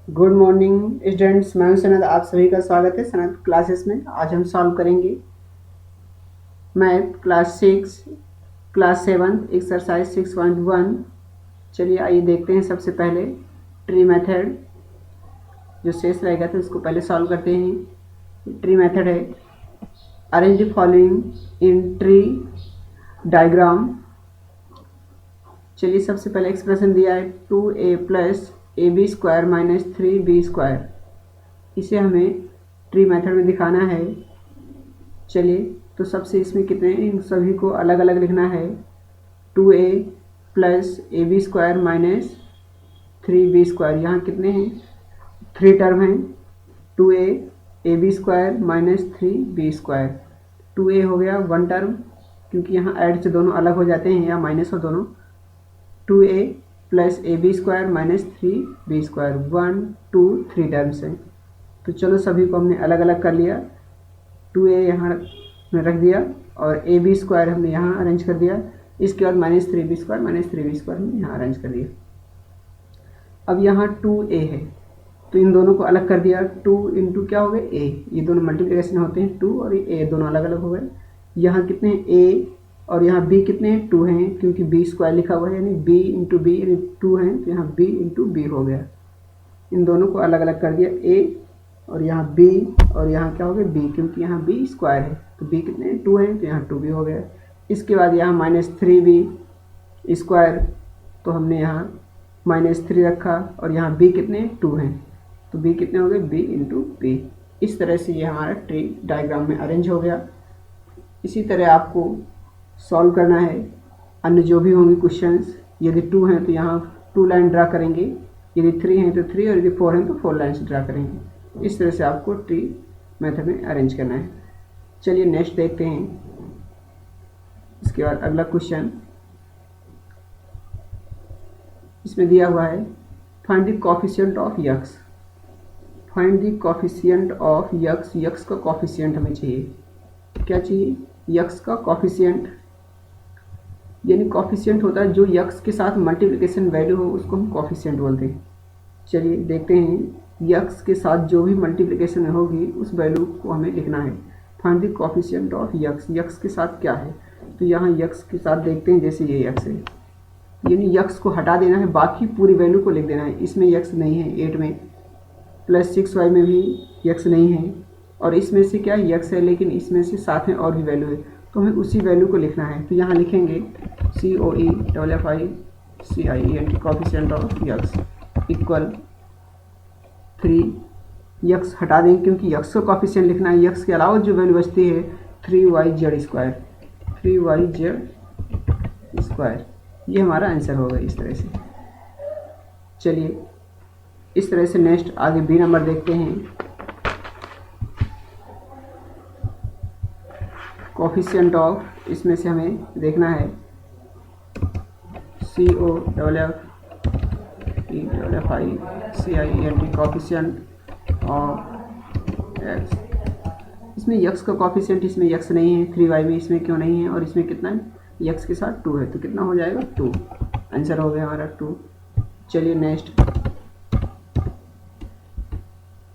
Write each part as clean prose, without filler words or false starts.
Good morning students, मैं हूं सनत। आप सभी का स्वागत है सनत क्लासेस में। आज हम सॉल्व करेंगे मैथ क्लास 6 क्लास 7 एक्सरसाइज 6.1। चलिए आइए देखते हैं। सबसे पहले ट्री मेथड जो शेष रहेगा तो इसको पहले सॉल्व करते हैं। ट्री मेथड है arrange the following in tree diagram. चलिए सबसे पहले एक्सप्रेशन दिया है 2a plus ab square minus 3b square. इसे हमें ट्री मेथड में दिखाना है। चलिए तो सबसे इसमें कितने, इन सभी को अलग अलग लिखना है। 2a plus ab square minus 3b square, यहाँ कितने हैं, 3 टर्म हैं। 2a ab square minus 3b square, 2a हो गया 1 टर्म क्योंकि यहाँ ऐड से दोनों अलग हो जाते हैं या माइनस हो दोनों। 2a plus ab square minus 3b square, 1 2 3 terms हैं। तो चलो सभी को हमने अलग अलग कर लिया। 2a यहाँ में रख दिया और ab स्क्वायर हमने यहाँ अरेंज कर दिया। इसके बाद माइनस 3b स्क्वायर हमने यहाँ अरेंज कर दिया। अब यहाँ 2a है तो इन दोनों को अलग कर दिया। 2 इंटू क्या हो गए a, ये दोनों मल्टीप्लिकेशन होते हैं। 2 और a दोनों अलग अलग हो गए। यहाँ कितने हैं a और यहाँ b कितने हैं, 2 हैं क्योंकि b स्क्वायर लिखा हुआ है, यानी b इंटू बी यानी 2 हैं तो यहाँ b इंटू बी हो गया। इन दोनों को अलग अलग कर दिया, a और यहाँ b और यहाँ क्या हो गया b, क्योंकि यहाँ b स्क्वायर है तो b कितने हैं, 2 हैं तो यहाँ 2b हो गया। इसके बाद यहाँ माइनस 3b स्क्वायर, तो हमने यहाँ माइनस 3 रखा और यहाँ b कितने 2 हैं तो b कितने हो गए, b इंटू बी। इस तरह से ये हमारा ट्री डायग्राम में अरेंज हो गया। इसी तरह आपको सॉल्व करना है अन्य जो भी होंगे क्वेश्चंस। यदि 2 हैं तो यहाँ 2 लाइन ड्रा करेंगे, यदि 3 हैं तो 3 और यदि 4 हैं तो 4 लाइन्स ड्रा करेंगे। इस तरह से आपको ट्री मेथड में अरेंज करना है। चलिए नेक्स्ट देखते हैं। इसके बाद अगला क्वेश्चन इसमें दिया हुआ है find the coefficient of x. Find the coefficient of x. X का कोफिशिएंट हमें चाहिए। क्या चाहिए, यक्स का कोफिशिएंट, यानी कोफिशिएंट होता है जो यक्स के साथ मल्टीप्लिकेशन वैल्यू हो उसको हम कोफिशिएंट बोलते हैं। चलिए देखते हैं, यक्स के साथ जो भी मल्टीप्लिकेशन होगी उस वैल्यू को हमें लिखना है। Find the coefficient of x. X के साथ क्या है, तो यहाँ यक्स के साथ देखते हैं, जैसे ये यक्स है, यानी यक्स को हटा देना है, बाकी पूरी वैल्यू को लिख देना है। इसमें यक्स नहीं है 8 में, प्लस 6y में भी यक्स नहीं है और इसमें से क्या यक्स है, लेकिन इसमें से साथ में और भी वैल्यू है तो हमें उसी वैल्यू को लिखना है। तो यहाँ लिखेंगे COEFFICIENT coefficient of x equal 3। X हटा देंगे क्योंकि यक्स का कोफिशिएंट लिखना है। यक्स के अलावा जो वैल्यू बचती है 3yz स्क्वायर, 3yz स्क्वायर, ये हमारा आंसर होगा इस तरह से। चलिए इस तरह से नेक्स्ट आगे बी नंबर देखते हैं। कोफिशिएंट ऑफ, इसमें से हमें देखना है COEFFICIENT कोफिशिएंट ऑफ एक्स। इसमें यक्स का कोफिशिएंट, इसमें यक्स नहीं है, 3y में इसमें क्यों नहीं है, और इसमें कितना है, यक्स के साथ 2 है तो कितना हो जाएगा 2। आंसर हो गया हमारा 2। चलिए नेक्स्ट,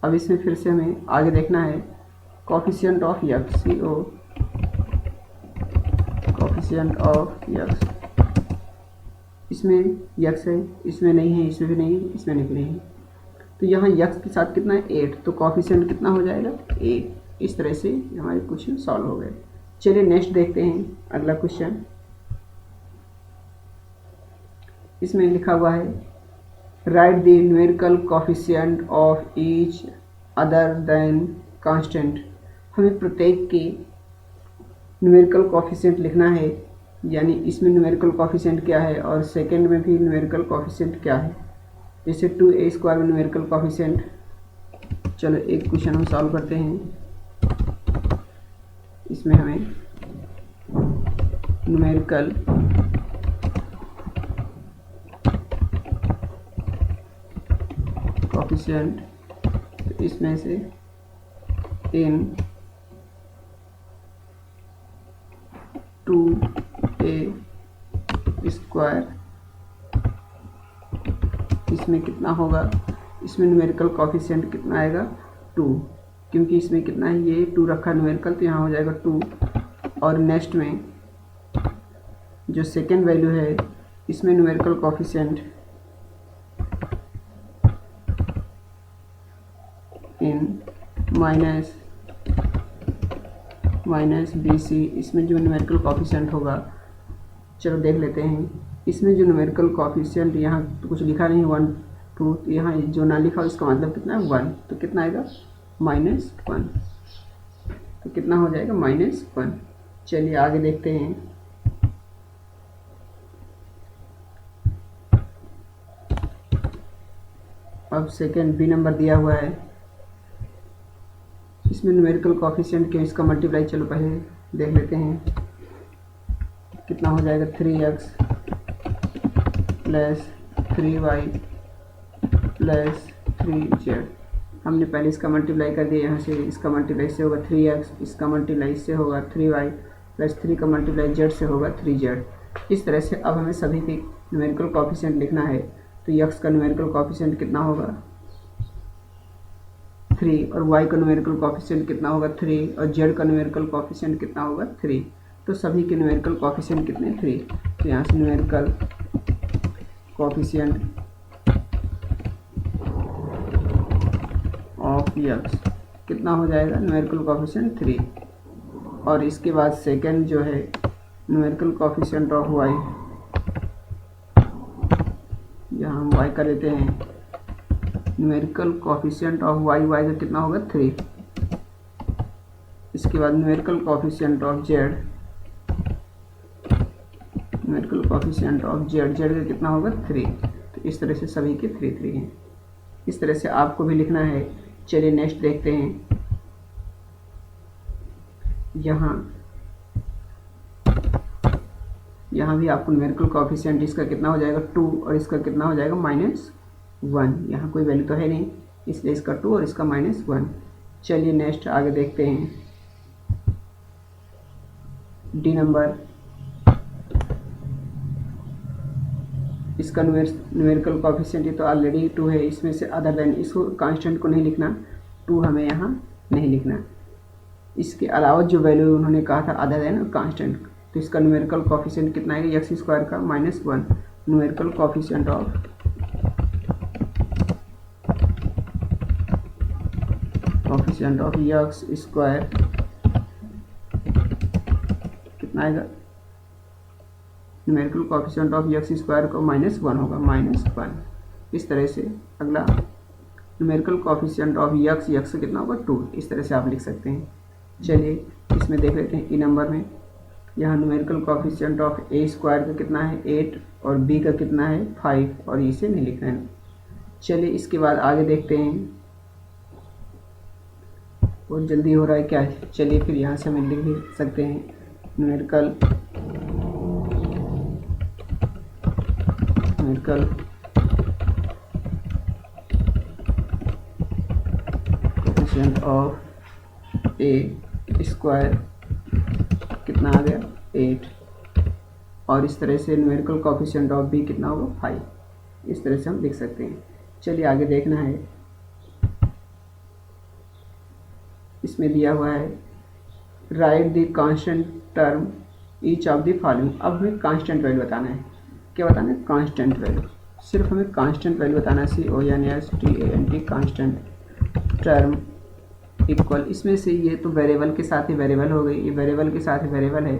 अब इसमें फिर से हमें आगे देखना है coefficient of x, coefficient of x. इसमें यक्स है, इसमें नहीं है, इसमें भी नहीं है, इसमें भी नहीं है, तो यहाँ यक्स के साथ कितना है 8, तो कोफिशिएंट कितना हो जाएगा 8। इस तरह से हमारे क्वेश्चन सॉल्व हो गए। चलिए नेक्स्ट देखते हैं अगला क्वेश्चन। इसमें लिखा हुआ है right the numerical coefficient of each other than constant. हमें प्रत्येक के न्यूमेरिकल कोफिशिएंट लिखना है, यानी इसमें न्यूमेरिकल कोफिशिएंट क्या है और सेकंड में भी न्यूमेरिकल कोफिशिएंट क्या है। जैसे 2a स्क्वायर में न्यूमेरिकल कोफिशिएंट, चलो एक क्वेश्चन हम सॉल्व करते हैं। इसमें हमें न्यूमेरिकल कोफिशिएंट, तो इसमें से इन 2a स्क्वायर, इसमें कितना होगा, इसमें न्यूमेरिकल कोफिशिएंट कितना आएगा 2, क्योंकि इसमें कितना है ये 2 रखा न्यूमेरिकल, तो यहाँ हो जाएगा 2। और नेक्स्ट में जो सेकेंड वैल्यू है इसमें न्यूमेरिकल कोफिशिएंट इन माइनस BC, इसमें जो न्यूमेरिकल कोफिशिएंट होगा, चलो देख लेते हैं। इसमें जो न्यूमेरिकल कोफिशिएंट यहाँ तो कुछ लिखा नहीं 1 2, तो यहाँ जो ना लिखा हो इसका मतलब कितना है 1, तो कितना आएगा -1, तो कितना हो जाएगा -1। चलिए आगे देखते हैं। अब सेकेंड बी नंबर दिया हुआ है, इसमें न्यूमेरिकल कोफिशिएंट क्यों, इसका मल्टीप्लाई चलो पहले देख लेते हैं कितना हो जाएगा 3x plus 3y plus 3z। हमने पहले इसका मल्टीप्लाई कर दिया, यहाँ से इसका मल्टीप्लाई से होगा 3x, इसका मल्टीप्लाई से होगा 3y प्लस 3 का मल्टीप्लाई z से होगा 3z। इस तरह से अब हमें सभी के न्यूमेरिकल कोफिशिएंट लिखना है। तो x का न्यूमेरिकल कोफिशिएंट कितना होगा 3, और y का न्यूमेरिकल कोफिशिएंट कितना होगा 3, और z का न्यूमेरिकल कोफिशिएंट कितना होगा 3। तो सभी के न्यूमेरिकल कोफिशिएंट कितने 3, तो यहाँ से न्यूमेरिकल कोफिशिएंट ऑफ x कितना हो जाएगा न्यूमेरिकल कोफिशिएंट 3। और इसके बाद सेकंड जो है न्यूमेरिकल कोफिशिएंट ऑफ y, यहाँ हम y का लेते हैं, न्यूमेरिकल कोफिशिएंट ऑफ y का कितना होगा 3। इसके बाद numerical coefficient of z, numerical coefficient of z का कितना होगा 3। तो इस तरह से सभी के 3 3 हैं। इस तरह से आपको भी लिखना है। चलिए नेक्स्ट देखते हैं। यहाँ भी आपको न्यूमेरिकल कोफिशिएंट इसका कितना हो जाएगा 2, और इसका कितना हो जाएगा -1। यहाँ कोई वैल्यू तो है नहीं, इसलिए इसका 2 और इसका -1। चलिए नेक्स्ट आगे देखते हैं। डी नंबर, इसका न्यूमेरिकल कोफिशिएंट तो ऑलरेडी 2 है, इसमें से अदर देन, इसको कांस्टेंट को नहीं लिखना, 2 हमें यहाँ नहीं लिखना। इसके अलावा जो वैल्यू उन्होंने कहा था अदर देन कांस्टेंट, तो इसका न्यूमेरिकल कोफिशिएंट कितना है x² का -1, न्यूमेरिकल कोफिशिएंट ऑफ x² कितना आएगा, न्यूमेरिकल कोफिशिएंट ऑफ x² को -1 होगा, -1। इस तरह से अगला न्यूमेरिकल कोफिशिएंट ऑफ x से कितना होगा 2। इस तरह से आप लिख सकते हैं। चलिए इसमें देख लेते हैं। ई नंबर में यहाँ न्यूमेरिकल कोफिशिएंट ऑफ a² का कितना है 8, और b का कितना है 5, और इसे नहीं लिखना है। चलिए इसके बाद आगे देखते हैं। बहुत जल्दी हो रहा है क्या है, चलिए फिर यहाँ से हम लिख सकते हैं न्यूमेरिकल कोफिशिएंट ऑफ a² कितना आ गया 8, और इस तरह से न्यूमेरिकल कोफिशिएंट ऑफ b कितना होगा 5। इस तरह से हम लिख सकते हैं। चलिए आगे देखना है। इसमें दिया हुआ है right the constant term each of the following. अब हमें कांस्टेंट वैल्यू बताना है। क्या बताना है, कांस्टेंट वैल्यू। सिर्फ हमें कांस्टेंट वैल्यू बताना है, CONSTANT कांस्टेंट टर्म इक्वल। इसमें से ये तो वेरिएबल के साथ ही वेरिएबल हो गई, ये वेरिएबल के साथ ही वेरिएबल है।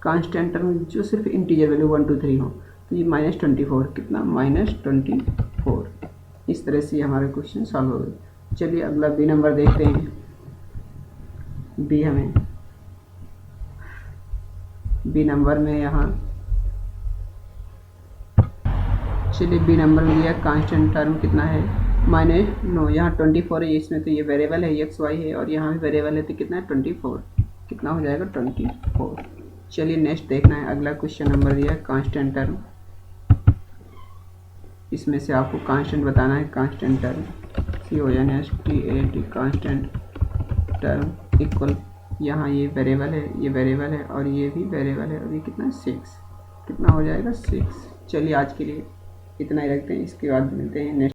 कांस्टेंट टर्म जो सिर्फ इंटीजर वैल्यू 1 2 3 हो, तो ये -24 कितना -24। इस तरह से हमारे क्वेश्चन सॉल्व हो गए। चलिए अगला बी नंबर देखते हैं। बी नंबर में यहाँ चलिए बी नंबर में दिया कांस्टेंट टर्म कितना है यहाँ 24 है, इसमें तो ये वेरिएबल है x y है, और यहाँ भी वेरिएबल है, तो कितना है 24, कितना हो जाएगा 24। चलिए नेक्स्ट देखना है। अगला क्वेश्चन नंबर दिया है कांस्टेंट टर्म। इसमें से आपको कांस्टेंट बताना है। Constant term CONSTANT constant term equal, यहाँ ये वेरिएबल है, ये वेरिएबल है, और ये भी वेरिएबल है, और ये कितना 6, कितना हो जाएगा 6। चलिए आज के लिए इतना ही रखते हैं, इसके बाद मिलते हैं नेक्स्ट